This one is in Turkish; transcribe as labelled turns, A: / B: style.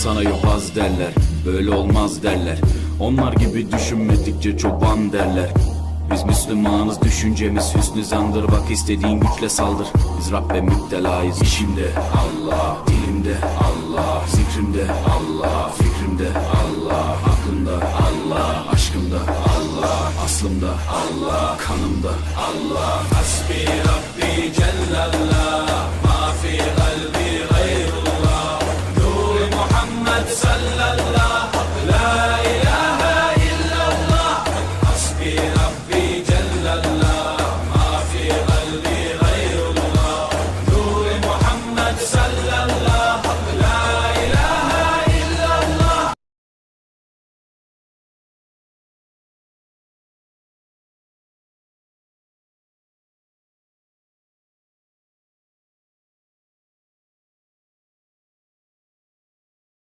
A: sana yobaz derler, böyle olmaz derler. Onlar gibi düşünmedikçe çoban derler. Biz Müslümanız, düşüncemiz hüsnü zandır. Bak istediğin güçle saldır, biz Rabbe müptelayız. İşimde Allah, dilimde Allah, zikrimde Allah, fikrimde Allah, aklımda Allah, aşkımda Allah, aslımda Allah, kanımda Allah. Hasbi Rabbi Cellallah, ma fi kalbi gayrullah, Nur Muhammed sallallahu